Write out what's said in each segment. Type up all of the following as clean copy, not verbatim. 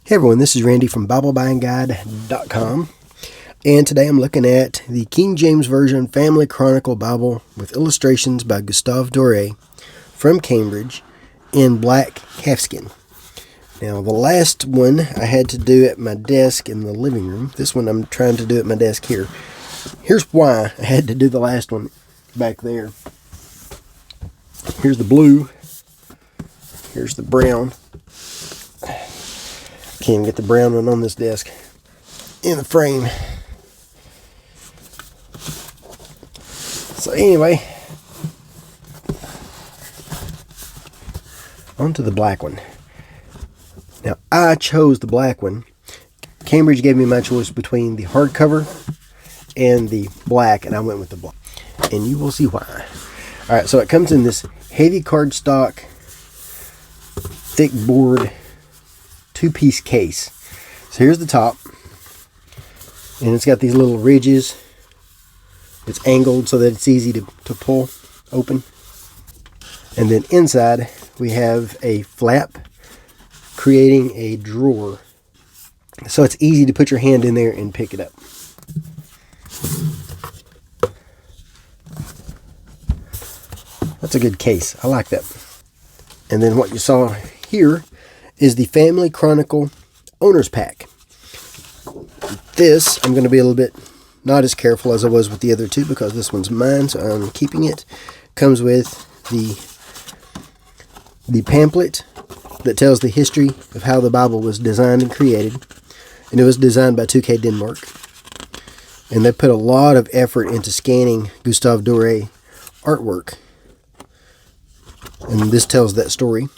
Hey everyone, this is Randy from BibleBuyingGuide.com, and today I'm looking at the King James Version Family Chronicle Bible with illustrations by Gustave Doré from Cambridge in black calfskin. Now, the last one I had to do at my desk in the living room. This one I'm trying to do at my desk here. Here's why I had to do the last one back there. Here's the blue. Here's the brown. Can't even get the brown one on this desk in the frame. So anyway, onto the black one. Now, I chose the black one. Cambridge gave me my choice between the hardcover and the black, and I went with the black. And you will see why. Alright, so it comes in this heavy cardstock, thick board, two-piece case. So here's the top, and it's got these little ridges. It's angled so that it's easy to pull open. And then inside we have a flap creating a drawer, so it's easy to put your hand in there and pick it up. That's a good case. I like that. And then what you saw here is the Family Chronicle Owner's Pack. This, I'm going to be a little bit not as careful as I was with the other two because this one's mine, so I'm keeping it. Comes with the pamphlet that tells the history of how the Bible was designed and created. And it was designed by 2K Denmark. And they put a lot of effort into scanning Gustave Doré artwork. And this tells that story.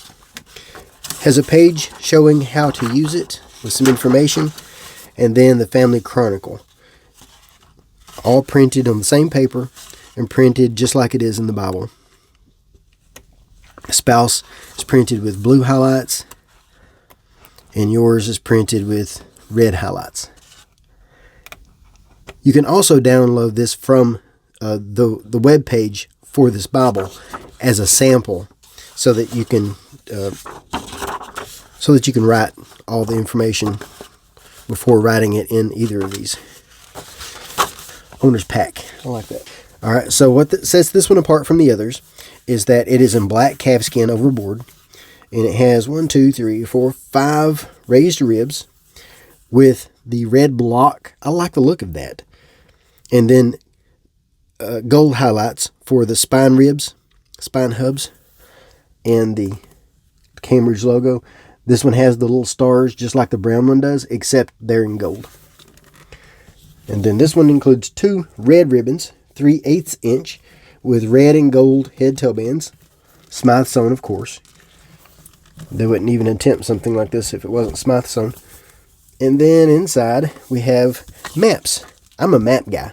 Has a page showing how to use it with some information, and then the Family Chronicle, all printed on the same paper and printed just like it is in the Bible. The spouse is printed with blue highlights, and yours is printed with red highlights. You can also download this from the web page for this Bible as a sample, so that you can write all the information before writing it in either of these. Owner's Pack. I like that. Alright, so what sets this one apart from the others is that it is in black calfskin overboard, and it has 5 raised ribs with the red block. I like the look of that. And then gold highlights for the spine ribs, spine hubs, and the Cambridge logo. This one has the little stars just like the brown one does, except they're in gold. And then this one includes 2 red ribbons, 3/8 inch, with red and gold head tail bands. Smythe sewn, of course. They wouldn't even attempt something like this if it wasn't Smythe sewn. And then inside we have maps. I'm a map guy.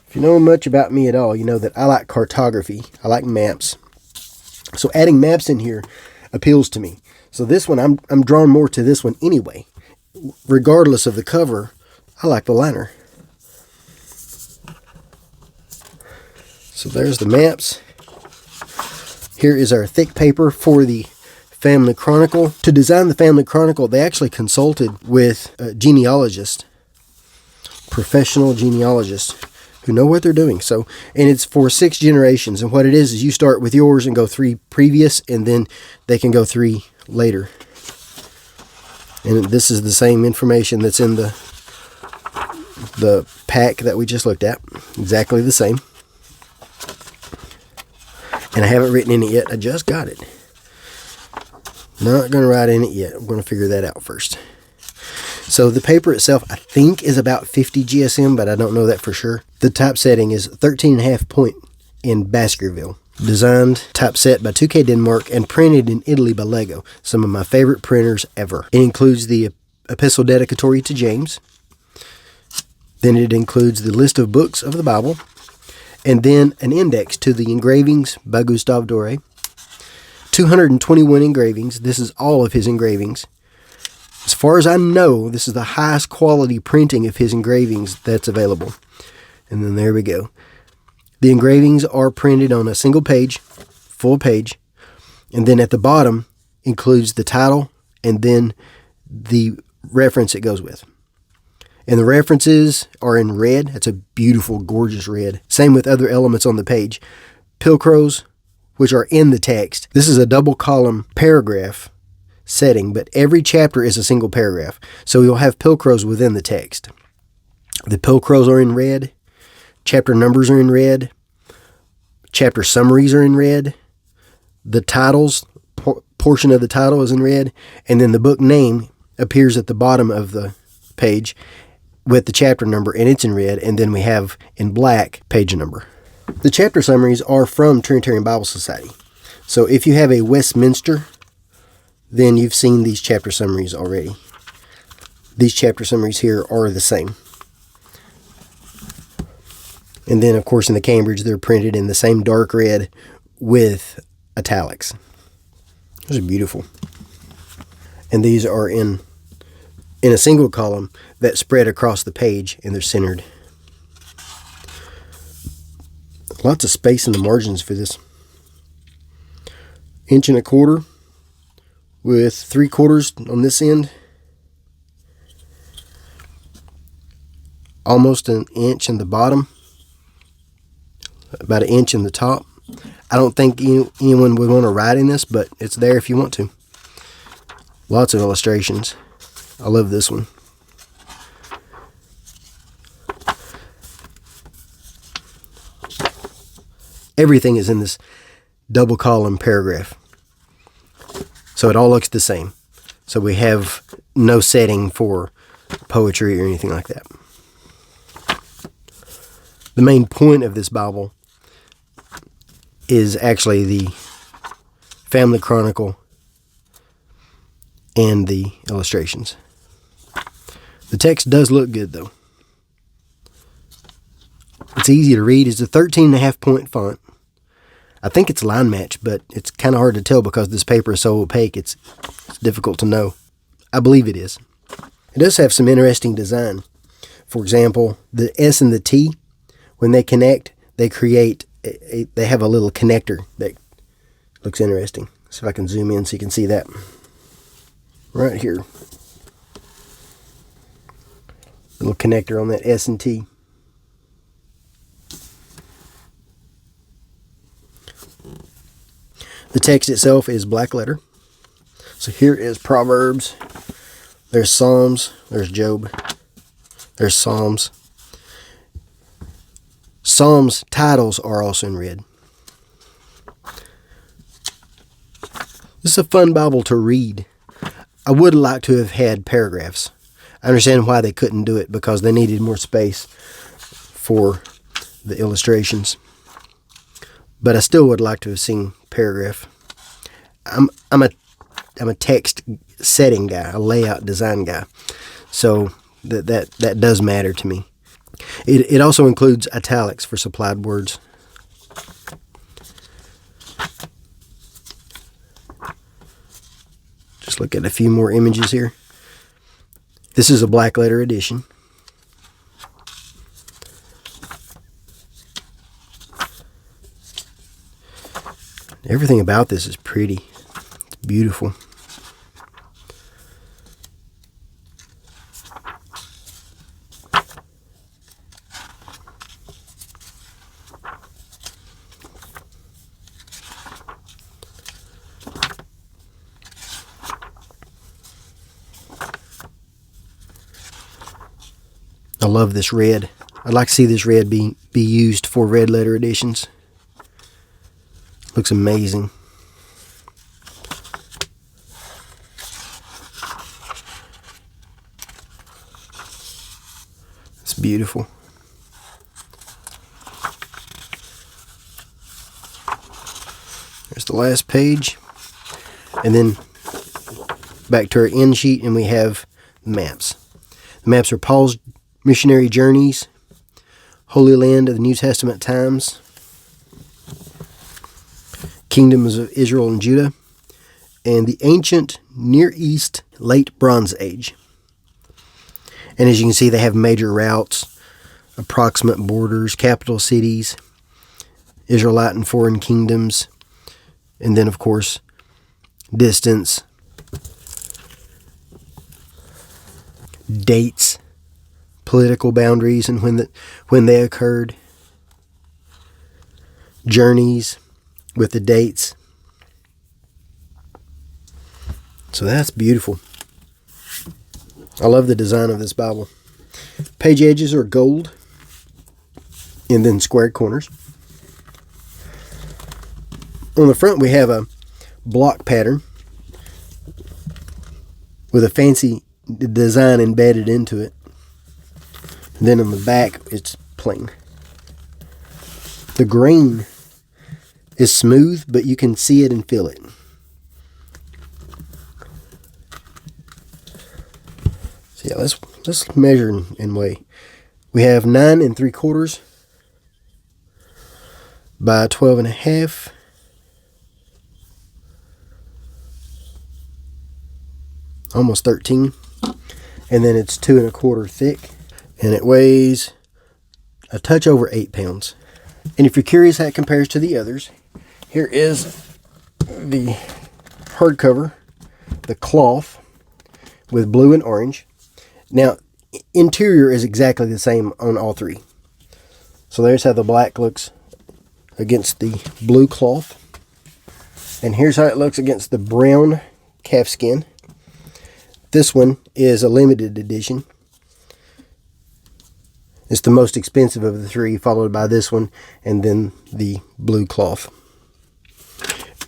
If you know much about me at all, you know that I like cartography. I like maps. So adding maps in here appeals to me. So this one, I'm drawn more to this one anyway. Regardless of the cover, I like the liner. So there's the maps. Here is our thick paper for the Family Chronicle. To design the Family Chronicle, they actually consulted with genealogists, professional genealogists, who know what they're doing. So, and it's for 6 generations. And what it is you start with yours and go 3 previous, and then they can go 3 later. And this is the same information that's in the pack that we just looked at. Exactly the same. And I haven't written in it yet. I just got it. Not going to write in it yet. I'm going to figure that out first. So the paper itself, I think, is about 50 GSM, but I don't know that for sure. The typesetting is 13.5 point in Baskerville. Designed, typeset by 2K Denmark, and printed in Italy by L.E.G.O. Some of my favorite printers ever. It includes the epistle dedicatory to James. Then it includes the list of books of the Bible. And then an index to the engravings by Gustave Doré. 221 engravings. This is all of his engravings. As far as I know, this is the highest quality printing of his engravings that's available. And then there we go. The engravings are printed on a single page, full page, and then at the bottom includes the title and then the reference it goes with. And the references are in red. That's a beautiful, gorgeous red. Same with other elements on the page. Pilcrows, which are in the text. This is a double column paragraph setting, but every chapter is a single paragraph. So you'll have pilcrows within the text. The pilcrows are in red. Chapter numbers are in red. Chapter summaries are in red. The titles, portion of the title is in red. And then the book name appears at the bottom of the page with the chapter number, and it's in red. And then we have in black page number. The chapter summaries are from Trinitarian Bible Society. So if you have a Westminster, then you've seen these chapter summaries already. These chapter summaries here are the same. And then, of course, in the Cambridge, they're printed in the same dark red with italics. Those are beautiful. And these are in a single column that spread across the page, and they're centered. Lots of space in the margins for this. 1.25 inches with 3/4 on this end. Almost an inch in the bottom. About an inch in the top. I don't think anyone would want to write in this, but it's there if you want to. Lots of illustrations. I love this one. Everything is in this double column paragraph. So it all looks the same. So we have no setting for poetry or anything like that. The main point of this Bible is actually the family chronicle and the illustrations. The text does look good though. It's easy to read. It's a 13.5 point font. I think it's line match, but it's kind of hard to tell because this paper is so opaque. It's difficult to know. I believe it is. It does have some interesting design. For example, the S and the T, when they connect, they create they have a little connector that looks interesting. See if I can zoom in so you can see that. Right here. Little connector on that S and T. The text itself is black letter. So here is Proverbs. There's Psalms. There's Job. There's Psalms. Psalms titles are also in red. This is a fun Bible to read. I would like to have had paragraphs. I understand why they couldn't do it because they needed more space for the illustrations. But I still would like to have seen paragraph. I'm a text setting guy, a layout design guy. So that does matter to me. It also includes italics for supplied words. Just look at a few more images here. This is a black letter edition. Everything about this is pretty. It's beautiful. I love this red. I'd like to see this red be used for red letter editions. Looks amazing. It's beautiful. There's the last page. And then back to our end sheet, and we have maps. The maps are Paul's missionary journeys, Holy Land of the New Testament times, Kingdoms of Israel and Judah, and the ancient Near East Late Bronze Age. And as you can see, they have major routes, approximate borders, capital cities, Israelite and foreign kingdoms, and then, of course, distance. dates, political boundaries and when they occurred, journeys with the dates. So that's beautiful. I love the design of this Bible. Page edges are gold and then squared corners. On the front we have a block pattern with a fancy design embedded into it. And then on the back it's plain. The grain is smooth, but you can see it and feel it. So yeah, let's measure and weigh. We have 9 3/4 by 12 1/2. Almost 13. And then it's 2 1/4 thick. And it weighs a touch over 8 pounds. And if you're curious how it compares to the others, here is the hardcover, the cloth with blue and orange. Now, interior is exactly the same on all three. So there's how the black looks against the blue cloth. And here's how it looks against the brown calfskin. This one is a limited edition. It's the most expensive of the three, followed by this one, and then the blue cloth.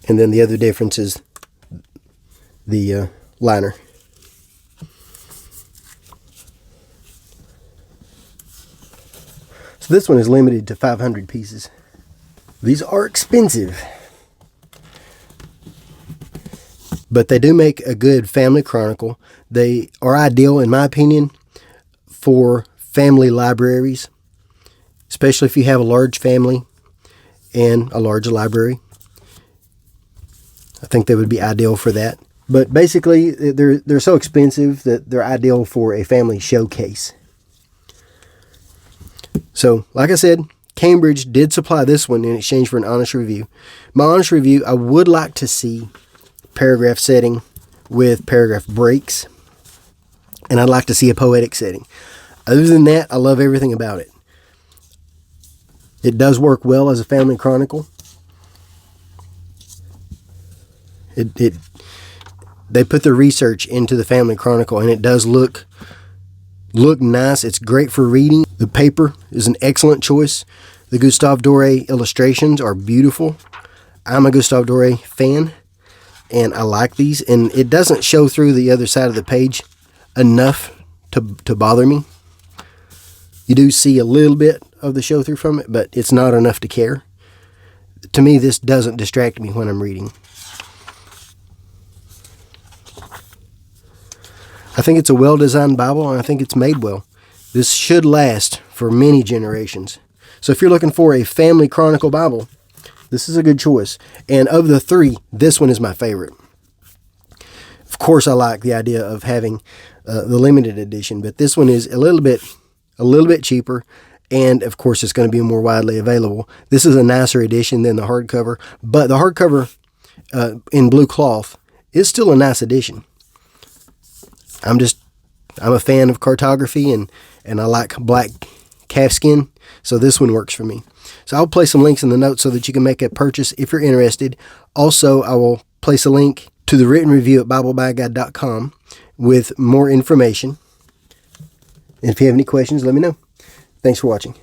And then the other difference is the liner. So this one is limited to 500 pieces. These are expensive, but they do make a good family chronicle. They are ideal, in my opinion, for family libraries, especially if you have a large family and a large library. I think they would be ideal for that. But basically, they're so expensive that they're ideal for a family showcase. So, like I said, Cambridge did supply this one in exchange for an honest review. My honest review, I would like to see paragraph setting with paragraph breaks, and I'd like to see a poetic setting. Other than that, I love everything about it. It does work well as a family chronicle. They put their research into the family chronicle, and it does look nice. It's great for reading. The paper is an excellent choice. The Gustave Doré illustrations are beautiful. I'm a Gustave Doré fan, and I like these. And it doesn't show through the other side of the page enough to bother me. You do see a little bit of the show through from it, but it's not enough to care. To me, this doesn't distract me when I'm reading. I think it's a well-designed Bible, and I think it's made well. This should last for many generations. So if you're looking for a family chronicle Bible, this is a good choice. And of the three, this one is my favorite. Of course, I like the idea of having the limited edition, but this one is a little bit cheaper, and of course, it's going to be more widely available. This is a nicer edition than the hardcover, but the hardcover in blue cloth is still a nice edition. I'm a fan of cartography, and I like black calfskin, so this one works for me. So I'll place some links in the notes so that you can make a purchase if you're interested. Also, I will place a link to the written review at BibleBuyGuide.com with more information. And if you have any questions, let me know. Thanks for watching.